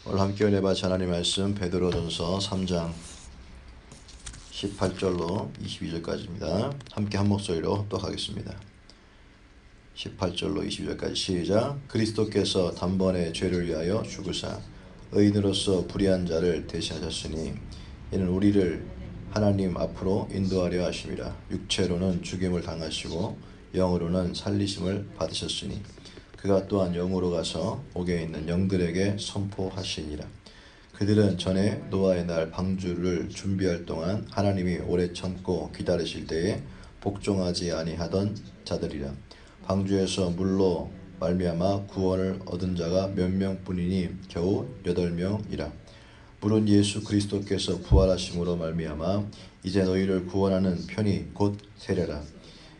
오늘 함께 은혜 받으실 하나님 말씀 베드로전서 3장 18절로 22절까지입니다. 함께 한 목소리로 합독하겠습니다. 18절로 22절까지 시작. 그리스도께서 단번에 죄를 위하여 죽으사 의인으로서 불의한 자를 대신하셨으니 이는 우리를 하나님 앞으로 인도하려 하심이라. 육체로는 죽임을 당하시고 영으로는 살리심을 받으셨으니 그가 또한 영으로 가서 옥에 있는 영들에게 선포하시니라. 그들은 전에 노아의 날 방주를 준비할 동안 하나님이 오래 참고 기다리실 때에 복종하지 아니하던 자들이라. 방주에서 물로 말미암아 구원을 얻은 자가 몇 명뿐이니 겨우 8명이라. 물은 예수 그리스도께서 부활하심으로 말미암아 이제 너희를 구원하는 편이 곧 세례라.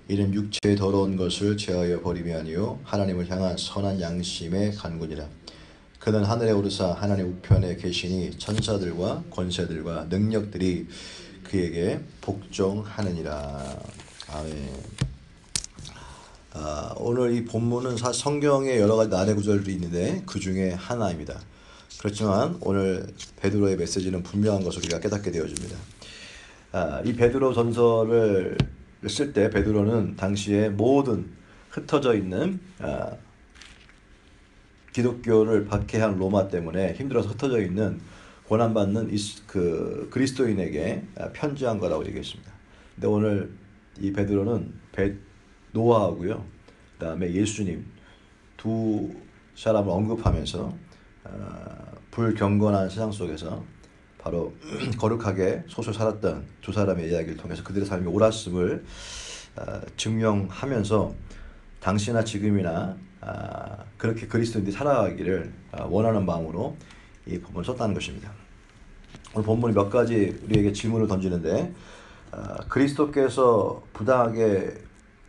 이는 육체의 더러운 것을 제하여 버림이 아니요 하나님을 향한 선한 양심의 간군이라. 그는 하늘에 오르사 하나님 우편에 계시니 천사들과 권세들과 능력들이 그에게 복종하느니라. 아멘. 오늘 이 본문은 사실 성경에 여러 가지 나래 구절들이 있는데 그 중에 하나입니다. 그렇지만 오늘 베드로의 메시지는 분명한 것을 우리가 깨닫게 되어집니다. 이 베드로 전서를 쓸 때 베드로는 당시에 모든 흩어져 있는 기독교를 박해한 로마 때문에 힘들어서 흩어져 있는 고난받는 그 그리스도인에게 편지한 거라고 얘기했습니다. 근데 오늘 이 베드로는 노아하고요, 그 다음에 예수님 두 사람을 언급하면서 불경건한 세상 속에서 바로 거룩하게 소설 살았던 두 사람의 이야기를 통해서 그들의 삶이 옳았음을 증명하면서 당시나 지금이나 그렇게 그리스도인들이 살아가기를 원하는 마음으로 이 본문을 썼다는 것입니다. 오늘 본문이 몇 가지 우리에게 질문을 던지는데, 그리스도께서 부당하게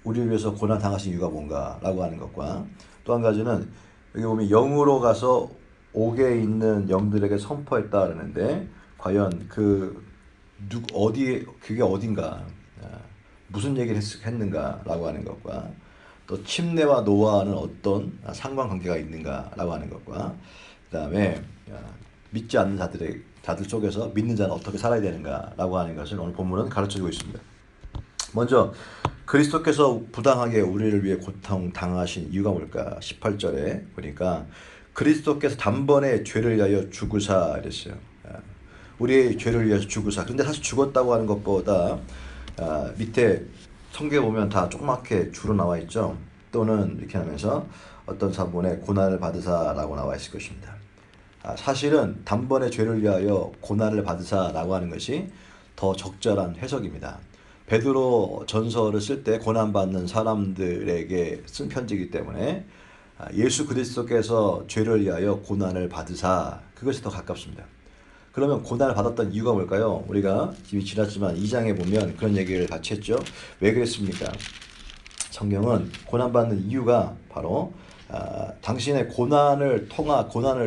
우리를 위해서 고난 당하신 이유가 뭔가 라고 하는 것과, 또 한 가지는 여기 보면 영으로 가서 옥에 있는 영들에게 선포했다 그러는데 과연 그게 어딘가, 무슨 얘기를 했는가라고 하는 것과, 또 침례와 노아는 어떤 상관관계가 있는가라고 하는 것과, 그 다음에 믿지 않는 자들 속에서 믿는 자는 어떻게 살아야 되는가라고 하는 것을 오늘 본문은 가르쳐주고 있습니다. 먼저 그리스도께서 부당하게 우리를 위해 고통 당하신 이유가 뭘까? 18절에 보니까 그리스도께서 단번에 죄를 위하여 죽으사 이랬어요. 우리의 죄를 위해서 죽으사. 근데 사실 죽었다고 하는 것보다 밑에 성경에 보면 다 조그맣게 주로 나와 있죠. 또는 이렇게 하면서 어떤 사본에 고난을 받으사라고 나와 있을 것입니다. 사실은 단번에 죄를 위하여 고난을 받으사라고 하는 것이 더 적절한 해석입니다. 베드로 전서를 쓸 때 고난받는 사람들에게 쓴 편지이기 때문에 예수 그리스도께서 죄를 위하여 고난을 받으사, 그것이 더 가깝습니다. 그러면 고난을 받았던 이유가 뭘까요? 우리가 이미 지났지만 2장에 보면 그런 얘기를 같이 했죠. 왜 그랬습니까? 성경은 고난받는 이유가 바로 당신의 고난을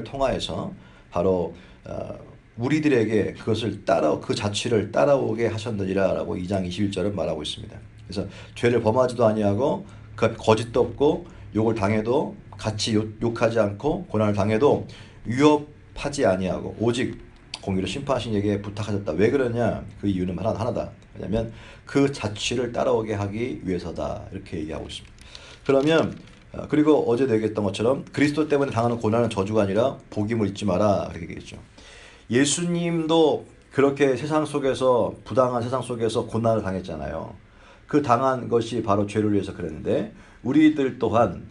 통하여서 바로 우리들에게 그 자취를 따라오게 하셨느니라 라고 2장 21절은 말하고 있습니다. 그래서 죄를 범하지도 아니하고 그 앞에 거짓도 없고 욕을 당해도 같이 욕하지 않고 고난을 당해도 위협하지 아니하고 오직 공의로 심판하신 이에게 부탁하셨다. 왜 그러냐? 그 이유는 하나다. 왜냐하면 그 자취를 따라오게 하기 위해서다. 이렇게 얘기하고 있습니다. 그러면 그리고 어제도 얘기했던 것처럼 그리스도 때문에 당하는 고난은 저주가 아니라 복임을 잊지 마라. 그렇게 얘기했죠. 예수님도 그렇게 세상 속에서, 부당한 세상 속에서 고난을 당했잖아요. 그 당한 것이 바로 죄를 위해서 그랬는데, 우리들 또한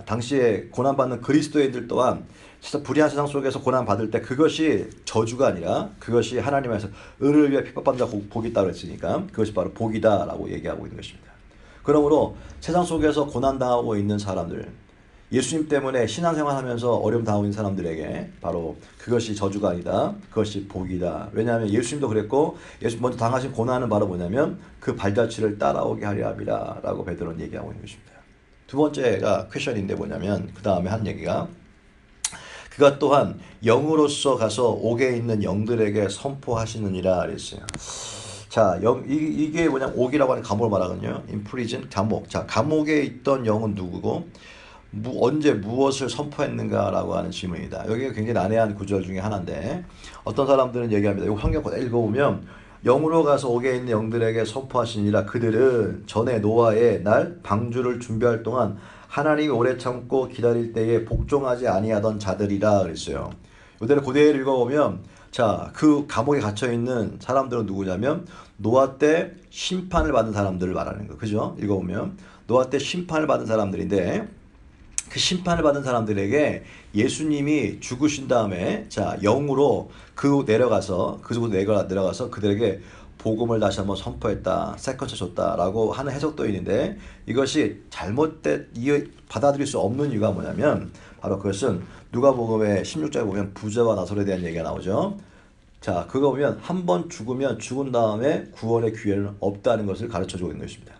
당시에 고난받는 그리스도인들 또한 진짜 불의한 세상 속에서 고난받을 때 그것이 저주가 아니라 그것이 하나님께서 의를 위해 핍박받는 자 복이 있다고 했으니까 그것이 바로 복이다 라고 얘기하고 있는 것입니다. 그러므로 세상 속에서 고난당하고 있는 사람들, 예수님 때문에 신앙생활하면서 어려움 당하고 있는 사람들에게 바로 그것이 저주가 아니다, 그것이 복이다. 왜냐하면 예수님도 그랬고, 예수 먼저 당하신 고난은 바로 뭐냐면 그 발자취를 따라오게 하려 함이라 라고 베드로는 얘기하고 있는 것입니다. 두 번째가 퀘션인데 뭐냐면, 그 다음에 한 얘기가 그가 또한 영으로서 가서 옥에 있는 영들에게 선포하시느니라 그랬어요. 자, 이게 뭐냐면 옥이라고 하는 감옥을 말하거든요. in prison, 감옥. 자, 감옥에 있던 영은 누구고, 언제 무엇을 선포했는가라고 하는 질문이다. 여기가 굉장히 난해한 구절 중에 하나인데 어떤 사람들은 얘기합니다. 이거 성경 읽어보면 영으로 가서 옥에 있는 영들에게 선포하시니라. 그들은 전에 노아의 날 방주를 준비할 동안 하나님이 오래 참고 기다릴 때에 복종하지 아니하던 자들이라 그랬어요. 이대로 그대로 읽어보면 자, 그 감옥에 갇혀 있는 사람들은 누구냐면 노아 때 심판을 받은 사람들을 말하는 거. 그죠? 읽어보면 노아 때 심판을 받은 사람들인데 그 심판을 받은 사람들에게 예수님이 죽으신 다음에 자 영으로 내려가서 그들에게 복음을 다시 한번 선포했다, 세컨처 줬다라고 하는 해석도 있는데 이것이 받아들일 수 없는 이유가 뭐냐면 바로 그것은 누가복음의 16장에 보면 부자와 나설에 대한 얘기가 나오죠. 자, 그거 보면 한 번 죽은 다음에 구원의 기회는 없다는 것을 가르쳐주고 있는 것입니다.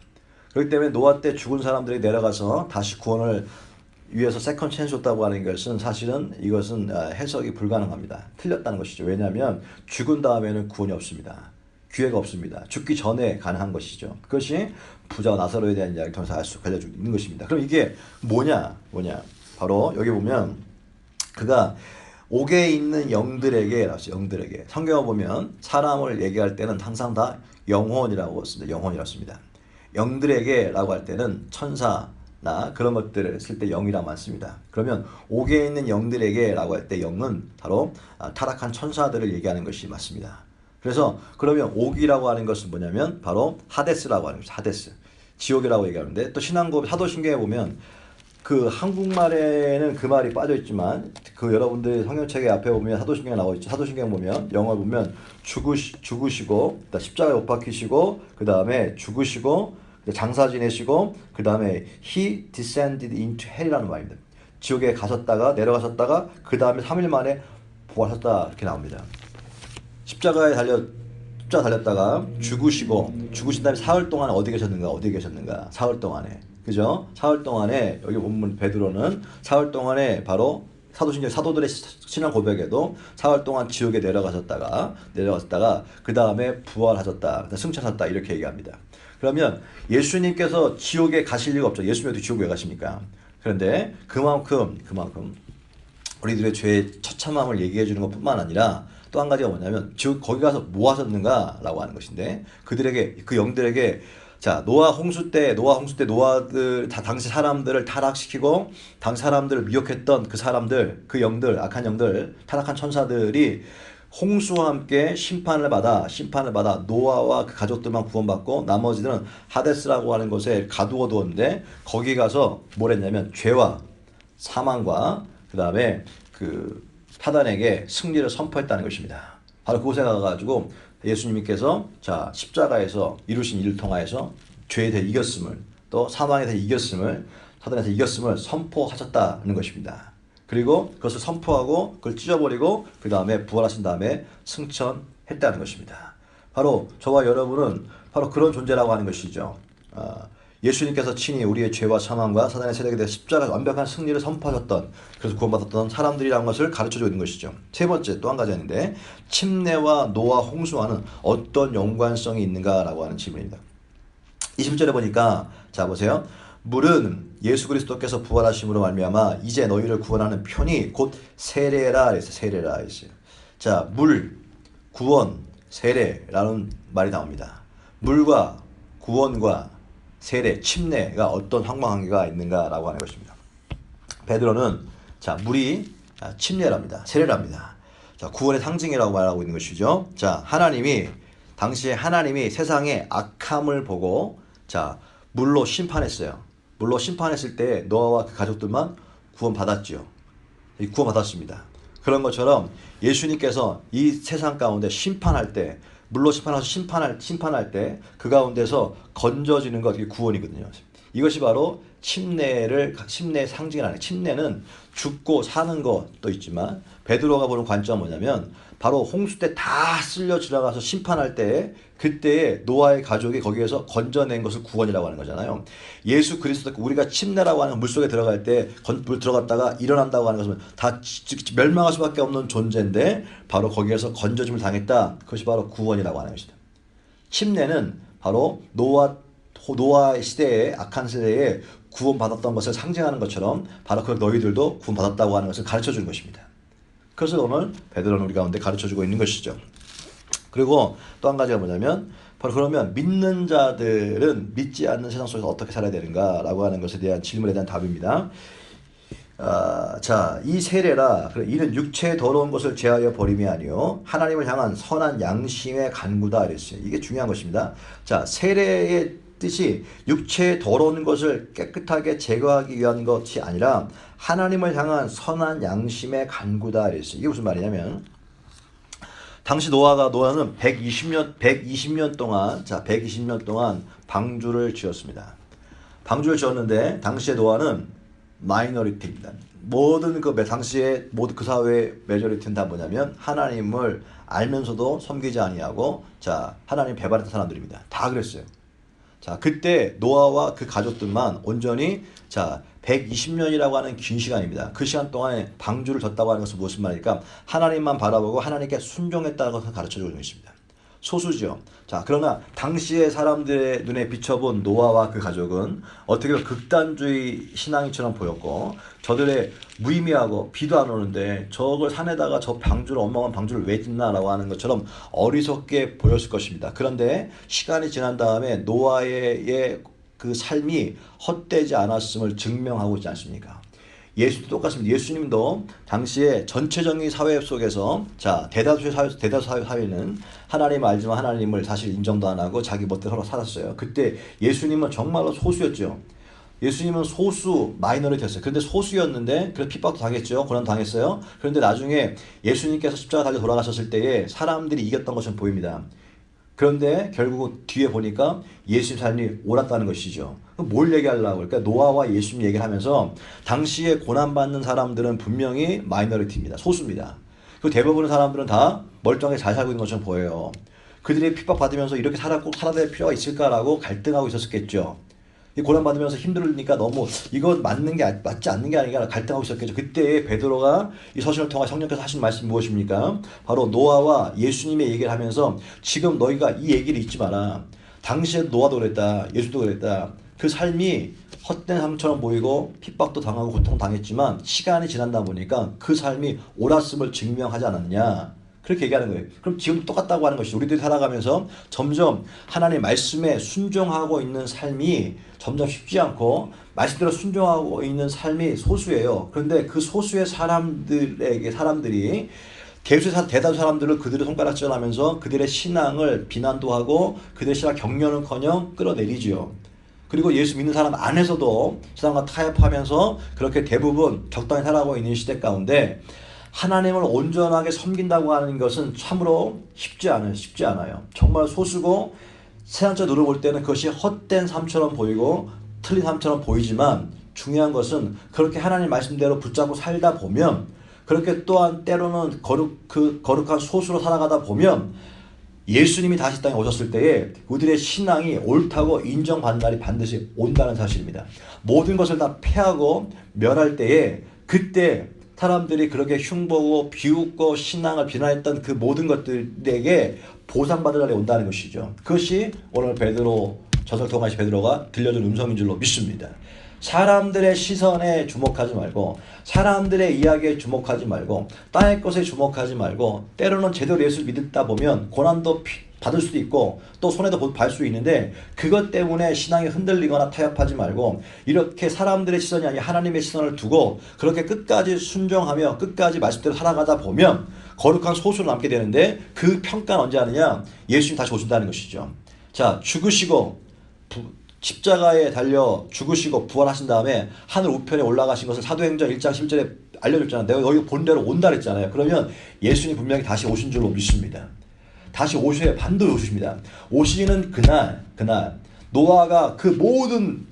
그렇기 때문에 노아 때 죽은 사람들이 내려가서 다시 구원을 위해서 세컨 찬스 줬다고 하는 것은 사실은 이것은 해석이 불가능합니다. 틀렸다는 것이죠. 왜냐하면 죽은 다음에는 구원이 없습니다. 기회가 없습니다. 죽기 전에 가능한 것이죠. 그것이 부자와 나사로에 대한 이야기를 통해서 알려주고 있는 것입니다. 그럼 이게 뭐냐? 바로 여기 보면 그가 옥에 있는 영들에게 성경을 보면 사람을 얘기할 때는 항상 다 영혼이라고 씁니다. 영혼이라고 씁니다. 영들에게라고 할 때는 천사나 그런 것들을 쓸 때 영이라고 많습니다. 그러면 옥에 있는 영들에게라고 할 때 영은 바로 타락한 천사들을 얘기하는 것이 맞습니다. 그래서 그러면 옥이라고 하는 것은 뭐냐면 바로 하데스라고 하는 것이죠. 하데스. 지옥이라고 얘기하는데 또 신앙고 사도신경에 보면 그 한국말에는 그 말이 빠져 있지만 그 여러분들 성경책에 앞에 보면 사도신경에 나와 있죠. 사도신경 보면 영어를 보면 죽으시고 십자가에 못 박히시고 그 다음에 죽으시고 장사 지내시고 그 다음에 he descended into hell이라는 말입니다. 지옥에 가셨다가 내려가셨다가 그 다음에 3일 만에 부활하셨다 이렇게 나옵니다. 십자가에 달렸다가 죽으신 다음에 사흘 동안 어디 계셨는가? 사흘 동안에. 그죠? 사흘 동안에 여기 본문 베드로는 사흘 동안에 바로 사도들의 신앙 고백에도 사흘 동안 지옥에 내려가셨다가 그 다음에 부활하셨다, 승천하셨다 이렇게 얘기합니다. 그러면 예수님께서 지옥에 가실 리가 없죠. 예수님도 지옥에 왜 가십니까? 그런데 그만큼 우리들의 죄의 처참함을 얘기해 주는 것뿐만 아니라 또 한 가지가 뭐냐면 거기 가서 뭐 하셨는가라고 하는 것인데 그 영들에게 자, 노아 홍수 때 노아들 당시 사람들을 타락시키고 당시 사람들을 미혹했던 그 영들, 악한 영들, 타락한 천사들이 홍수와 함께 심판을 받아 노아와 그 가족들만 구원받고 나머지들은 하데스라고 하는 곳에 가두어 두었는데 거기 가서 뭘 했냐면 죄와 사망과 그 다음에 그 사단에게 승리를 선포했다는 것입니다. 바로 그곳에 가가지고 예수님께서 자 십자가에서 이루신 일을 통하여서 죄에 대해 이겼음을 또 사망에 대해 이겼음을 사단에 대해 이겼음을 선포하셨다는 것입니다. 그리고 그것을 선포하고 그걸 찢어버리고 그 다음에 부활하신 다음에 승천했다는 것입니다. 바로 저와 여러분은 바로 그런 존재라고 하는 것이죠. 예수님께서 친히 우리의 죄와 사망과 사단의 세력에 대해 십자가 완벽한 승리를 선포하셨던 그래서 구원받았던 사람들이라는 것을 가르쳐주고 있는 것이죠. 세 번째 또 한 가지 아닌데 침례와 노아 홍수와는 어떤 연관성이 있는가라고 하는 질문입니다. 20절에 보니까 자 보세요. 물은 예수 그리스도께서 부활하심으로 말미암아 이제 너희를 구원하는 편이 곧 세례라 그랬어요. 세례라 했어요. 자, 물, 구원, 세례라는 말이 나옵니다. 물과 구원과 세례, 침례가 어떤 상관관계가 있는가라고 하는 것입니다. 베드로는 자, 물이 침례랍니다. 세례랍니다. 자, 구원의 상징이라고 말하고 있는 것이죠. 자, 당시에 하나님이 세상의 악함을 보고 자, 물로 심판했어요. 물로 심판했을 때 노아와 그 가족들만 구원받았죠. 구원받았습니다. 그런 것처럼 예수님께서 이 세상 가운데 심판할 때 물로 심판할 때 그 가운데서 건져지는 것, 이게 구원이거든요. 이것이 바로 침례의 상징이라는 침례는 죽고 사는 것도 있지만 베드로가 보는 관점은 뭐냐면 바로 홍수 때 다 쓸려 지나가서 심판할 때 그때에 노아의 가족이 거기에서 건져낸 것을 구원이라고 하는 거잖아요. 예수 그리스도 우리가 침례라고 하는 물속에 들어갈 때 물 들어갔다가 일어난다고 하는 것은 다 멸망할 수밖에 없는 존재인데 바로 거기에서 건져짐을 당했다. 그것이 바로 구원이라고 하는 것이다. 침례는 바로 노아 시대의 악한 세대에 구원받았던 것을 상징하는 것처럼 바로 그 너희들도 구원받았다고 하는 것을 가르쳐 주는 것입니다. 그것을 오늘 베드로는 우리 가운데 가르쳐 주고 있는 것이죠. 그리고 또 한 가지가 뭐냐면 바로 그러면 믿는 자들은 믿지 않는 세상 속에서 어떻게 살아야 되는가 라고 하는 것에 대한 질문에 대한 답입니다. 자, 이 세례라 이는 육체의 더러운 것을 제하여 버림이 아니요 하나님을 향한 선한 양심의 간구다 이랬어요. 이게 중요한 것입니다. 자, 세례의 뜻이 육체의 더러운 것을 깨끗하게 제거하기 위한 것이 아니라 하나님을 향한 선한 양심의 간구다 이랬어요. 이게 무슨 말이냐면 당시 노아는 120년 동안 120년 동안 방주를 지었습니다. 방주를 지었는데 당시의 노아는 마이너리티입니다. 모든 당시에 모든 그 사회의 메저리티는 다 뭐냐면 하나님을 알면서도 섬기지 아니하고 하나님 배반했던 사람들입니다. 다 그랬어요. 자, 그때 노아와 그 가족들만 온전히 120년이라고 하는 긴 시간입니다. 그 시간 동안에 방주를 졌다고 하는 것은 무슨 말일까? 하나님만 바라보고 하나님께 순종했다는 것을 가르쳐주고 있는 것입니다. 소수죠. 자, 그러나 당시의 사람들의 눈에 비춰본 노아와 그 가족은 어떻게 보면 극단주의 신앙이처럼 보였고 저들의 무의미하고 비도 안 오는데 저걸 산에다가 저 방주를 어마어마한 방주를 왜 짓나라고 하는 것처럼 어리석게 보였을 것입니다. 그런데 시간이 지난 다음에 노아의 그 삶이 헛되지 않았음을 증명하고 있지 않습니까? 예수도 똑같습니다. 예수님도 당시에 전체적인 사회 속에서 대다수 사회는 하나님 알지만 하나님을 사실 인정도 안 하고 자기 멋대로 살았어요. 그때 예수님은 정말로 소수였죠. 예수님은 소수 마이너리티였어요. 그런데 소수였는데 그래서 핍박도 당했죠. 고난 당했어요. 그런데 나중에 예수님께서 십자가 달려 돌아가셨을 때에 사람들이 이겼던 것처럼 보입니다. 그런데 결국 뒤에 보니까 예수님 삶이 옳았다는 것이죠. 뭘 얘기하려고 그러니까 노아와 예수님 얘기를 하면서 당시에 고난받는 사람들은 분명히 마이너리티입니다. 소수입니다. 그리고 대부분의 사람들은 다 멀쩡하게 잘 살고 있는 것처럼 보여요. 그들이 핍박받으면서 이렇게 꼭 살아야 될 필요가 있을까라고 갈등하고 있었겠죠. 고난받으면서 힘들으니까 너무 이건 맞지 않는 게 아니라 갈등하고 있었겠죠. 그때 베드로가 이 서신을 통해 성령께서 하신 말씀이 무엇입니까? 바로 노아와 예수님의 얘기를 하면서 지금 너희가 이 얘기를 잊지 마라. 당시에 노아도 그랬다. 예수도 그랬다. 그 삶이 헛된 삶처럼 보이고 핍박도 당하고 고통당했지만 시간이 지난다 보니까 그 삶이 옳았음을 증명하지 않았냐. 그렇게 얘기하는 거예요. 그럼 지금 똑같다고 하는 것이 우리들이 살아가면서 점점 하나님의 말씀에 순종하고 있는 삶이 점점 쉽지 않고 말씀대로 순종하고 있는 삶이 소수예요. 그런데 그 소수의 사람들이 대다수 사람들을 그들의 손가락질 하면서 그들의 신앙을 비난도 하고 그들의 신앙 격려는커녕 끌어내리지요. 그리고 예수 믿는 사람 안에서도 세상과 타협하면서 그렇게 대부분 적당히 살아가고 있는 시대 가운데 하나님을 온전하게 섬긴다고 하는 것은 참으로 쉽지 않아요. 정말 소수고 세상적으로 누려볼 때는 그것이 헛된 삶처럼 보이고 틀린 삶처럼 보이지만 중요한 것은 그렇게 하나님 말씀대로 붙잡고 살다 보면 그렇게 또한 때로는 거룩한 소수로 살아가다 보면 예수님이 다시 땅에 오셨을 때에 우리들의 신앙이 옳다고 인정받는 날이 반드시 온다는 사실입니다. 모든 것을 다 패하고 멸할 때에 그때 사람들이 그렇게 흉보고 비웃고 신앙을 비난했던 그 모든 것들에게 보상받을 날이 온다는 것이죠. 그것이 오늘 베드로 저서를 통하신 베드로가 들려준 음성인 줄로 믿습니다. 사람들의 시선에 주목하지 말고 사람들의 이야기에 주목하지 말고 땅의 것에 주목하지 말고 때로는 제대로 예수를 믿다 보면 고난도 받을 수도 있고 또 손해도 볼 수 있는데 그것 때문에 신앙이 흔들리거나 타협하지 말고 이렇게 사람들의 시선이 아니라 하나님의 시선을 두고 그렇게 끝까지 순종하며 끝까지 말씀대로 살아가다 보면 거룩한 소수로 남게 되는데 그 평가는 언제 하느냐? 예수님 다시 오신다는 것이죠. 자, 죽으시고 십자가에 달려 죽으시고 부활하신 다음에 하늘 우편에 올라가신 것을 사도행전 1장 10절에 알려줬잖아요. 내가 너희 본대로 온다 그랬잖아요. 그러면 예수님 분명히 다시 오신 줄로 믿습니다. 다시 오셔야 반드시 오십니다. 오시는 그날 노아가 그 모든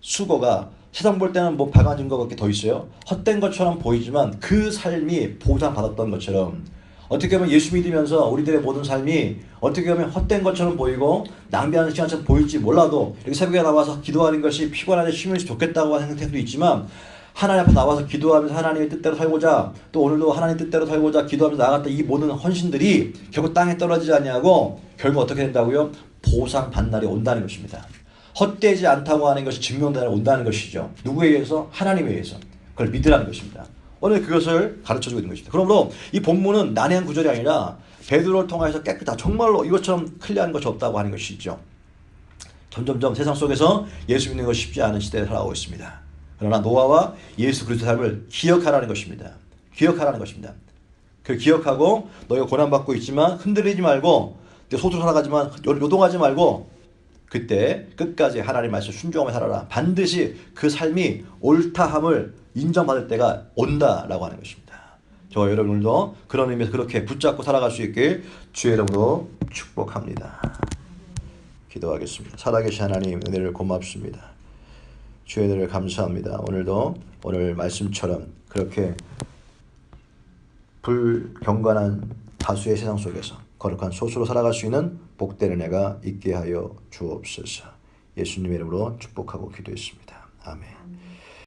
수고가 세상 볼 때는 뭐 발광 증거밖에 더 있어요. 헛된 것처럼 보이지만 그 삶이 보상받았던 것처럼 어떻게 보면 예수 믿으면서 우리들의 모든 삶이 어떻게 보면 헛된 것처럼 보이고 낭비하는 시간처럼 보일지 몰라도 이렇게 새벽에 나와서 기도하는 것이 피곤한데 쉬면 좋겠다고 하는 생각도 있지만 하나님 앞에 나와서 기도하면서 하나님의 뜻대로 살고자 또 오늘도 하나님 뜻대로 살고자 기도하면서 나아갔던 이 모든 헌신들이 결국 땅에 떨어지지 아니하고 결국 어떻게 된다고요? 보상받는 날이 온다는 것입니다. 헛되지 않다고 하는 것이 증명되어 온다는 것이죠. 누구에 의해서? 하나님에 의해서. 그걸 믿으라는 것입니다. 오늘 그것을 가르쳐주고 있는 것입니다. 그러므로 이 본문은 난해한 구절이 아니라 베드로를 통해서 깨끗하다. 정말로 이것처럼 클리어한 것이 없다고 하는 것이죠. 점점점 세상 속에서 예수 믿는 것이 쉽지 않은 시대에 살아가고 있습니다. 그러나 노아와 예수 그리스도의 삶을 기억하라는 것입니다. 기억하라는 것입니다. 그 기억하고 너희가 고난받고 있지만 흔들리지 말고 소수로 살아가지만 요동하지 말고 그때 끝까지 하나님 말씀 순종하며 살아라. 반드시 그 삶이 옳다함을 인정받을 때가 온다라고 하는 것입니다. 저와 여러분들도 그런 의미에서 그렇게 붙잡고 살아갈 수 있길 주의 이름으로 축복합니다. 기도하겠습니다. 살아계신 하나님 은혜를 고맙습니다. 주의 은혜를 감사합니다. 오늘도 오늘 말씀처럼 그렇게 불경건한 다수의 세상 속에서 거룩한 소수로 살아갈 수 있는 복된 은혜가 있게 하여 주옵소서. 예수님의 이름으로 축복하고 기도했습니다. 아멘.